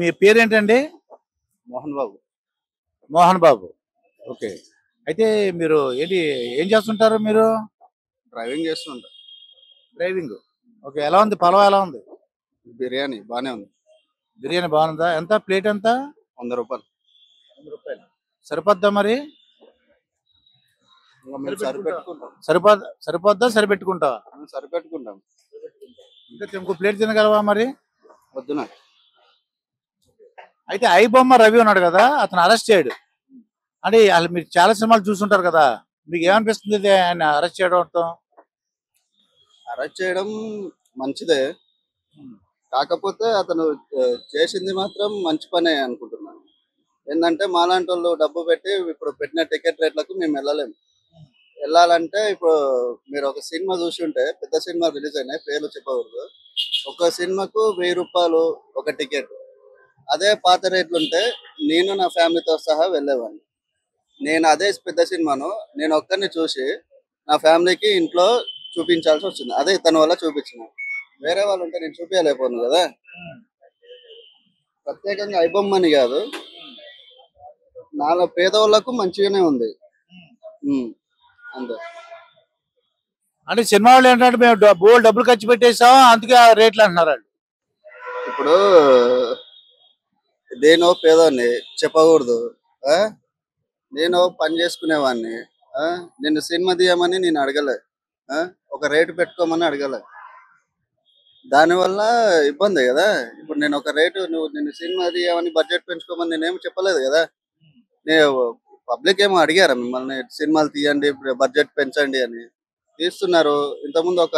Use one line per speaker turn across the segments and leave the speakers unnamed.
మీ పేరేంటండి?
మోహన్ బాబు.
మోహన్ బాబు. ఓకే. అయితే మీరు ఏం చేస్తుంటారు మీరు?
డ్రైవింగ్ చేస్తుంటా.
డ్రైవింగ్. ఓకే. ఎలా ఉంది? పలం ఎలా ఉంది?
బిర్యానీ బానే ఉంది.
బిర్యానీ బాగుందా? ఎంత ప్లేట్ ఎంత?
₹100.
రూ. 100. సరిపోద్దా మరి?
ఇంకా మేము సరిపెట్టుకుంటాం.
సరిపోద్దా సరిపెట్టుకుంటావా?
సరిపెట్టుకుంటాం.
ఇంకా ఇంకో ప్లేట్ తినగలవా మరి?
పొద్దున
అయితే ఐబొమ్మ రవి ఉన్నాడు కదా, అతను అరెస్ట్ చేయడు. అంటే అసలు మీరు చాలా సినిమాలు చూసుంటారు కదా, మీకు ఏమనిపిస్తుంది ఇది ఆయన అరెస్ట్ చేయడం?
అరెస్ట్ చేయడం మంచిదే. కాకపోతే అతను చేసింది మాత్రం మంచి పనే అనుకుంటున్నాను. ఏంటంటే మాలాంటి వాళ్ళు డబ్బు పెట్టి ఇప్పుడు పెట్టిన టికెట్ రేట్లకు మేము వెళ్ళాలంటే ఇప్పుడు మీరు ఒక సినిమా చూసి ఉంటే, పెద్ద సినిమా రిలీజ్ అయినాయి, పేర్లు చెప్పకూడదు. ఒక సినిమాకు ₹1000 ఒక టికెట్. అదే పాత రేట్లు ఉంటే నేను నా ఫ్యామిలీతో సహా వెళ్ళేవాడిని. నేను అదే పెద్ద సినిమాను నేను ఒక్కరిని చూసి నా ఫ్యామిలీకి ఇంట్లో చూపించాల్సి వచ్చింది. అదే తన వల్ల చూపించిన. వేరే వాళ్ళు ఉంటే నేను చూపించలేకపోను కదా. ప్రత్యేకంగా ఐబొమ్మని కాదు, నాలో పేదవాళ్ళకు మంచిగానే ఉంది. అంతే.
అంటే సినిమా వాళ్ళు ఏంటంటే మేము బోల్ డబ్బులు ఖర్చు పెట్టేసాం అందుకే ఆ రేట్లు అంటున్నారు వాళ్ళు.
ఇప్పుడు నేను పేదవాడిని చెప్పకూడదు. నేను పని చేసుకునేవాడిని. నిన్ను సినిమా తీయమని నేను అడగలే. ఒక రేటు పెట్టుకోమని అడగలే. దానివల్ల ఇబ్బంది కదా. ఇప్పుడు నేను ఒక రేటు, నిన్ను సినిమా తీయమని బడ్జెట్ పెంచుకోమని నేనేం చెప్పలేదు కదా. నేను పబ్లిక్ ఏమో అడిగారా మిమ్మల్ని సినిమాలు తీయండి బడ్జెట్ పెంచండి అని? తీస్తున్నారు. ఇంతకుముందు ఒక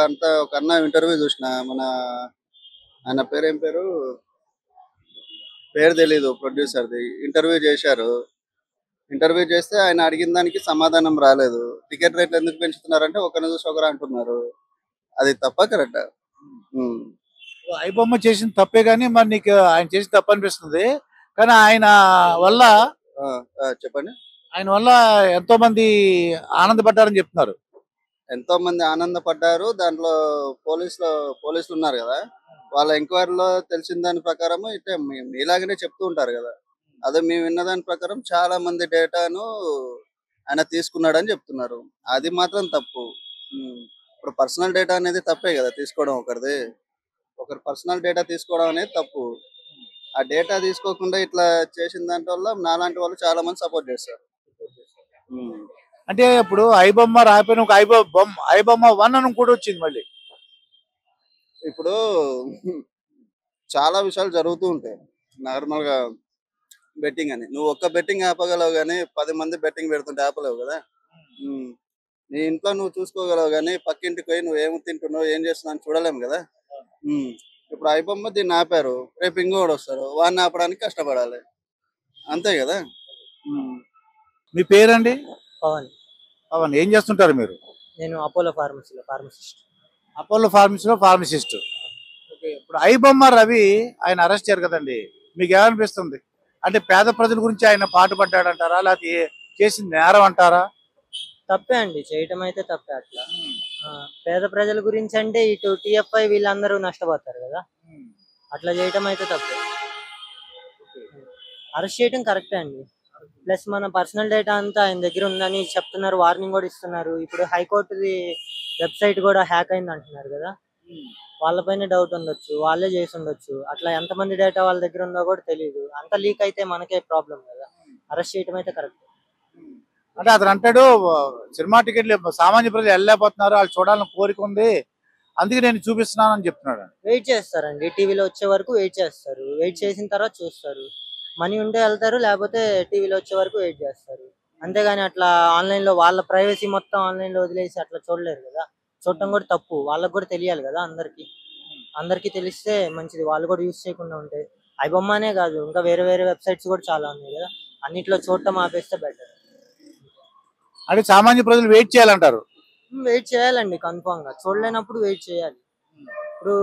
అన్న ఇంటర్వ్యూ చూసిన, ఆయన పేరేం పేరు తెలీదు, ప్రొడ్యూసర్ది. ఇంటర్వ్యూ చేశారు. ఇంటర్వ్యూ చేస్తే ఆయన అడిగిన దానికి సమాధానం రాలేదు. టికెట్ రేట్లు ఎందుకు పెంచుతున్నారంటే ఒకరిని చూసి ఒకరు అంటున్నారు. అది తప్ప కరెక్ట్?
ఐబొమ్మ చేసిన తప్పే, కానీ మరి నీకు ఆయన చేసిన తప్పు అనిపిస్తుంది. కానీ ఆయన వల్ల
చెప్పండి.
ఆయన వల్ల ఎంతో మంది ఆనందపడ్డారని చెప్తున్నారు.
ఎంతో మంది ఆనందపడ్డారు. దాంట్లో పోలీసులు ఉన్నారు కదా, వాళ్ళ ఎంక్వైరీలో తెలిసిన దాని ప్రకారం ఇట్టే మీలాగనే చెప్తూ ఉంటారు కదా. అదే మేము విన్న దాని ప్రకారం చాలా మంది డేటాను ఆయన తీసుకున్నాడని చెప్తున్నారు. అది మాత్రం తప్పు. ఇప్పుడు పర్సనల్ డేటా అనేది తప్పే కదా తీసుకోవడం. ఒకరి పర్సనల్ డేటా తీసుకోవడం అనేది తప్పు. ఆ డేటా తీసుకోకుండా ఇట్లా చేసిన దాంట్ వల్ల నాలాంటి వాళ్ళు చాలా మంది సపోర్ట్ చేస్తారు.
అంటే ఇప్పుడు ఐబొమ్మ రాకపోయినా ఒక ఐబొమ్మ 1 అని కూడా వచ్చింది మళ్ళీ.
ఇప్పుడు చాలా విషయాలు జరుగుతూ ఉంటాయి. నార్మల్గా బెట్టింగ్ అని నువ్వు ఒక్క బెట్టింగ్ ఆపగలవు, కానీ 10 మంది బెట్టింగ్ పెడుతుంటే ఆపలేవు కదా. నీ ఇంట్లో నువ్వు చూసుకోగలవు, కానీ పక్కింటికి పోయి నువ్వు ఏమి తింటున్నావు ఏం చేస్తున్నావు చూడలేము కదా. ఇప్పుడు ఐబొమ్మ దీన్ని ఆపారు, రేపు ఇంకోడు వస్తారు, వాడిని ఆపడానికి కష్టపడాలి. అంతే కదా.
మీ పేరండి?
పవన్.
పవన్. ఏం చేస్తుంటారు మీరు?
నేను అపోలో ఫార్మసీలో ఫార్మసిస్ట్.
అపోలో ఫార్మసీలో ఫార్మసిస్ట్. ఓకే. ఇప్పుడు ఐబొమ్మ రవి ఆయన అరెస్ట్ చేయరు కదండి, మీకు ఏమనిపిస్తుంది? అంటే పేద ప్రజల గురించి ఆయన పాటుపడ్డాడంటారా, లేకపోతే చేసింది నేరం అంటారా?
తప్పే అండి, చేయటం అయితే తప్పే. అట్లా పేద ప్రజల గురించి అంటే ఇటు టిఎఫ్ఐ వీళ్ళందరూ నష్టపోతారు కదా, అట్లా చేయటం అయితే తప్పే. అరెస్ట్ చేయటం కరెక్టే అండి. ప్లస్ మన పర్సనల్ డేటా అంతా ఆయన దగ్గర ఉందని చెప్తున్నారు, వార్నింగ్ కూడా ఇస్తున్నారు. ఇప్పుడు హైకోర్టుది వెబ్సైట్ కూడా హ్యాక్ అయింది అంటున్నారు కదా, వాళ్ళపైన డౌట్ ఉండొచ్చు, వాళ్ళే చేసి ఉండొచ్చు. అట్లా ఎంతమంది డేటా వాళ్ళ దగ్గర ఉందో కూడా తెలియదు. అంత లీక్ అయితే మనకే ప్రాబ్లం కదా. అరెస్ట్ చేయటం అయితే కరెక్ట్.
అంటే అతను అంటాడు సినిమా టికెట్లు సామాన్య ప్రజలు వెళ్ళలేకపోతున్నారు, వాళ్ళు చూడాలని కోరిక ఉంది, అందుకే నేను చూపిస్తున్నాను అని చెప్తున్నాడు.
వెయిట్ చేస్తారండి, టీవీలో వచ్చే వరకు వెయిట్ చేస్తారు. వెయిట్ చేసిన తర్వాత చూస్తారు. మనీ ఉంటే వెళ్తారు, లేకపోతే టీవీలో వచ్చే వరకు వెయిట్ చేస్తారు. అంతేగాని అట్లా ఆన్లైన్లో వాళ్ళ ప్రైవసీ మొత్తం ఆన్లైన్లో వదిలేసి అట్లా చూడలేరు కదా. చూడటం కూడా తప్పు. వాళ్ళకు కూడా తెలియాలి కదా, అందరికీ తెలిస్తే మంచిది. వాళ్ళు కూడా యూజ్ చేయకుండా ఉంటాయి. ఐబొమ్మనే కాదు, ఇంకా వేరే వేరే వెబ్సైట్స్ కూడా చాలా ఉన్నాయి కదా, అన్నిట్లో చూడటం ఆపేస్తే బెటర్.
అంటే సామాన్య ప్రజలు వెయిట్ చేయాలంటారు?
వెయిట్ చేయాలండి, కన్ఫామ్ గా. చూడలేనప్పుడు వెయిట్ చేయాలి. ఇప్పుడు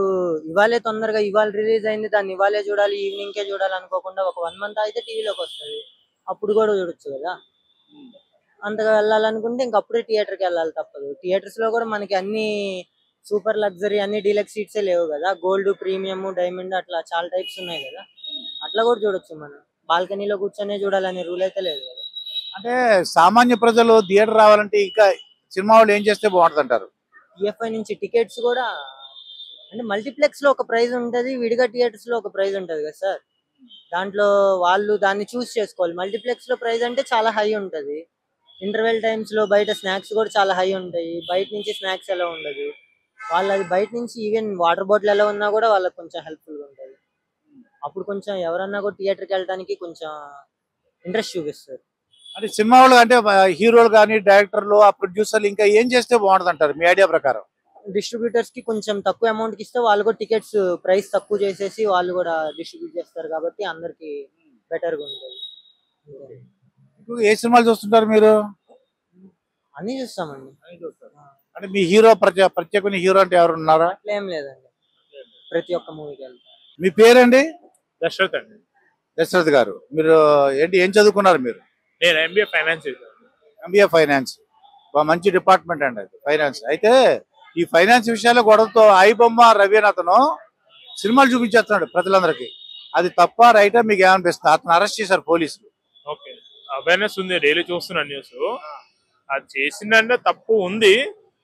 ఇవాళే తొందరగా ఇవాళ రిలీజ్ అయింది, దాన్ని ఇవాళే చూడాలి, ఈవినింగ్కే చూడాలి అనుకోకుండా ఒక 1 month అయితే టీవీలోకి వస్తుంది, అప్పుడు కూడా చూడొచ్చు కదా. అంతగా వెళ్ళాలనుకుంటే ఇంకప్పుడే థియేటర్కి వెళ్ళాలి, తప్పదు. థియేటర్స్ లో కూడా మనకి అన్ని సూపర్ లగ్జరీ, అన్ని డీలక్స్ సీట్సే లేవు కదా. గోల్డ్, ప్రీమియం, డైమండ్ అట్లా చాలా టైప్స్ ఉన్నాయి కదా. అట్లా కూడా చూడొచ్చు మనం. బాల్కనీలో కూర్చొనే చూడాలనే రూల్ అయితే లేదు కదా.
అంటే సామాన్య ప్రజలు థియేటర్ రావాలంటే ఇంకా సినిమా వాళ్ళు ఏం చేస్తే బాగుంటుంది అంటారు?
టిఎఫ్ఐ నుంచి టికెట్స్ కూడా అంటే మల్టీప్లెక్స్ లో ఒక ప్రైస్ ఉంటది, విడిగా థియేటర్స్ లో ఒక ప్రైస్ ఉంటది కదా సార్. దాంట్లో వాళ్ళు దాన్ని చూస్ చేసుకోవాలి. మల్టీప్లెక్స్ లో ప్రైస్ అంటే చాలా హై ఉంటది. ఇంటర్వెల్ టైమ్స్ లో బయట స్నాక్స్ కూడా చాలా హై ఉంటాయి. బయట నుంచి స్నాక్స్ ఎలా ఉండదు. వాళ్ళు అది బయట నుంచి ఈవెన్ వాటర్ బాటిల్ ఎలా ఉన్నా కూడా వాళ్ళకి కొంచెం హెల్ప్ఫుల్ గా ఉంటది. అప్పుడు కొంచెం ఎవరన్నా కూడా థియేటర్కి వెళ్ళడానికి కొంచెం ఇంట్రెస్ట్ చూపిస్తారు.
అంటే సినిమా వాళ్ళు అంటే హీరోలు కానీ డైరెక్టర్లు ఆ ప్రొడ్యూసర్లు ఇంకా ఏం చేస్తే బాగుంటుంది అంటారు మీ ఐడియా ప్రకారం?
డిస్ట్రిబ్యూటర్స్ కి కొంచెం తక్కువ అమౌంట్ కి ఇస్తే వాళ్ళు కూడా టికెట్స్ ప్రైస్ తక్కువ చేసేసి వాళ్ళు కూడా డిస్ట్రిబ్యూట్ చేస్తారు కాబట్టి అందరికి బెటర్ గా ఉంటుంది.
ఇప్పుడు ఏ సినిమాలు చూస్తుంటారు మీరు?
అన్ని చూస్తామండి.
అంటే మీ హీరో ప్రత్యేకమైన హీరో అంటే ఎవరు ఉన్నారా?
అట్లా ఏం లేదండి, ప్రతి ఒక్క మూవీకి వెళ్తాం.
మీ పేరండి?
దశరథ్ అండి.
దశరథ్ గారు, మీరు ఏంటి ఏం చదువుకున్నారు మీరు?
నేను ఎంబీఏ ఫైనాన్స్ చేశాను.
MBA finance. మంచి డిపార్ట్మెంట్ అండి అది, ఫైనాన్స్. అయితే ఈ ఫైనాన్స్ విషయాల్లో గొడవతో ఐబొమ్మ రవి అని అతను సినిమాలు చూపించేస్తున్నాడు ప్రజలందరికీ. అది తప్ప రైటా మీకు ఏమనిపిస్తుంది? అతను అరెస్ట్ చేశారు పోలీసులు.
ఓకే, అవేర్నెస్ ఉంది, డైలీ చూస్తున్నాను న్యూస్. అది చేసిందంటే తప్పు ఉంది,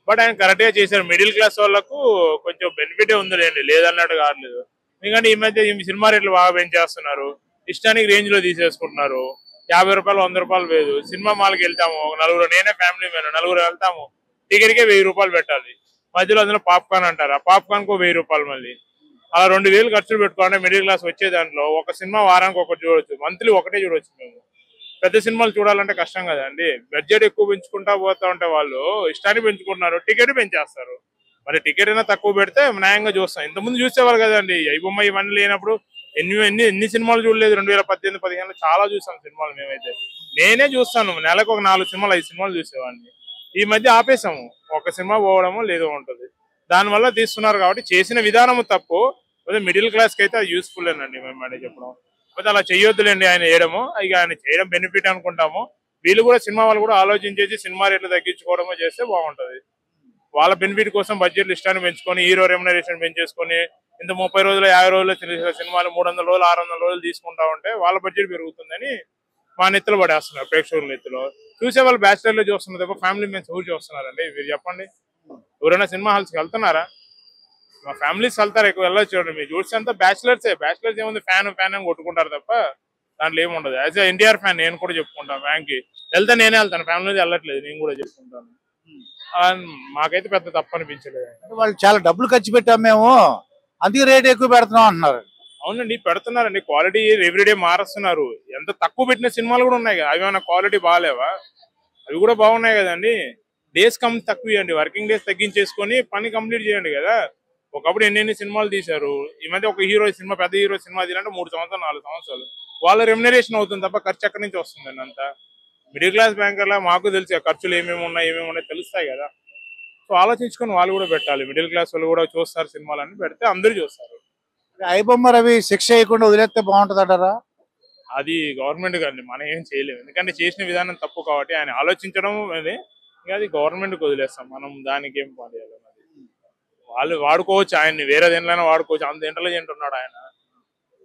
బట్ ఆయన కరెక్ట్ గా చేశారు. మిడిల్ క్లాస్ వాళ్ళకు కొంచెం బెనిఫిట్ ఉంది లేండి, లేదన్నట్టు కాలేదు. ఎందుకంటే ఈ మధ్య ఈ సినిమా రేట్లు బాగా పెంచేస్తున్నారు, ఇష్టానికి రేంజ్ లో తీసేసుకుంటున్నారు. 50 రూపాయలు 100 రూపాయలు లేదు. సినిమా మాల్కి వెళ్తాము ఒక నలుగురు, నేనే ఫ్యామిలీ మ్యాన్, నలుగురు వెళ్తాము, టికెట్ కే 1000 రూపాయలు పెట్టాలి. మధ్యలో అందులో పాప్కార్న్ అంటారు, ఆ పాప్కార్న్ కు 1000 రూపాయలు. మళ్ళీ అలా 2000 ఖర్చులు పెట్టుకోవాలంటే మిడిల్ క్లాస్ వచ్చే దాంట్లో ఒక సినిమా వారానికి ఒకటి చూడొచ్చు, మంత్లీ ఒకటే చూడొచ్చు. మేము పెద్ద సినిమాలు చూడాలంటే కష్టం కదండి. బడ్జెట్ ఎక్కువ పెంచుకుంటా పోతా ఉంటే వాళ్ళు ఇష్టాన్ని పెంచుకుంటున్నారు, టికెట్ పెంచేస్తారు. మరి టికెట్ అయినా తక్కువ పెడితే న్యాయంగా చూస్తాం. ఇంతకుముందు చూసేవాళ్ళు కదండి, ఐబొమ్మ ఇవన్నీ లేనప్పుడు ఎన్ని సినిమాలు చూడలేదు. 2018-15 చాలా చూసాం సినిమాలు మేమైతే. నేనే చూస్తాను, నెలకు ఒక 4 సినిమాలు 5 సినిమాలు చూసేవాడిని. ఈ మధ్య ఆపేసాము, ఒక సినిమా పోవడమో లేదో ఉంటుంది. దానివల్ల తీస్తున్నారు కాబట్టి చేసిన విధానం తప్పు. అదే మిడిల్ క్లాస్ కి అయితే అది యూస్ఫుల్ అండి మేము అంటే చెప్పడం. అయితే అలా చెయ్యొద్దులేండి ఆయన చేయడము. ఇక ఆయన చేయడం బెనిఫిట్ అనుకుంటాము. వీళ్ళు కూడా సినిమా వాళ్ళు కూడా ఆలోచించేసి సినిమా రేట్లు తగ్గించుకోవడమో చేస్తే బాగుంటది. వాళ్ళ బెనిఫిట్ కోసం బడ్జెట్ ఇష్టాన్ని పెంచుకొని హీరో రెమ్యునరేషన్ పెంచేసుకొని ఇంత 30 రోజులు 50 రోజులు సినిమాలు 300 రోజులు 600 రోజులు తీసుకుంటా ఉంటే వాళ్ళ బడ్జెట్ పెరుగుతుందని మా నెత్తులు పడేస్తున్నారు, ప్రేక్షకుల నెత్తులో. చూసే వాళ్ళు బ్యాచిలర్లు చూస్తున్నారు తప్ప ఫ్యామిలీ మెంబర్స్ ఎవరు చూస్తున్నారండి? మీరు చెప్పండి, ఎవరైనా సినిమా హాల్స్కి వెళ్తున్నారా? మా ఫ్యామిలీస్ వెళ్తారు, ఎక్కువ వెళ్ళొచ్చు. చూడండి, మీరు చూస్తే అంతా బ్యాచిలర్సే. బ్యాచిలర్స్ ఏముంది, ఫ్యాన్ అని కొట్టుకుంటారు తప్ప దాంట్లో ఏముండదు. యాజ్ ఎన్టీఆర్ ఫ్యాన్ నేను కూడా చెప్పుకుంటాను, ఫ్యాన్కి వెళ్తే నేనే వెళ్తాను, ఫ్యామిలీ వెళ్ళట్లేదు, నేను కూడా చెప్పుకుంటాను. మాకైతే పెద్ద తప్పు అనిపించలేదు.
అంటే వాళ్ళు చాలా డబ్బులు ఖర్చు పెట్టాం మేము, అందుకే రేట్ ఎక్కువ పెడుతున్నాం అంటున్నారు.
అవునండి, పెడుతున్నారండి, క్వాలిటీ ఎవ్రీడే మారుస్తున్నారు. ఎంత తక్కువ పెట్టిన సినిమాలు కూడా ఉన్నాయి కదా, అవి ఏమైనా క్వాలిటీ బాగాలేవా? అవి కూడా బాగున్నాయి కదండి. డేస్ తక్కువ ఇవ్వండి, వర్కింగ్ డేస్ తగ్గించేసుకొని పని కంప్లీట్ చేయండి కదా. ఒకప్పుడు ఎన్ని సినిమాలు తీశారు. ఈ మధ్య ఒక హీరో సినిమా, పెద్ద హీరో సినిమా తీయాలంటే 3 సంవత్సరాలు 4 సంవత్సరాలు వాళ్ళ రెమ్యునరేషన్ అవుతుంది తప్ప ఖర్చు ఎక్కడి నుంచి వస్తుందండి అంతా. మిడిల్ క్లాస్ బ్యాంకర్లా మాకు తెలిసి ఖర్చులు ఏమేమి ఉన్నాయి తెలుస్తాయి కదా. సో ఆలోచించుకొని వాళ్ళు కూడా పెట్టాలి. మిడిల్ క్లాస్ వాళ్ళు కూడా చూస్తారు, సినిమాలన్నీ పెడితే అందరూ చూస్తారు.
ఐబొమ్మ రవి శిక్ష వేయకుండా వదిలేస్తే బాగుంటుంది అంటారా?
అది గవర్నమెంట్ కండి, మనం ఏం చేయలేము. ఎందుకంటే చేసిన విధానం తప్పు కాబట్టి ఆయన ఆలోచించడం అది. ఇంకా అది గవర్నమెంట్కి వదిలేస్తాం, మనం దానికి ఏం పని చేయాలి. వాళ్ళు వాడుకోవచ్చు, ఆయన్ని వేరే దేనిలో వాడుకోవచ్చు, అంత ఇంటెలిజెంట్ ఉన్నాడు ఆయన.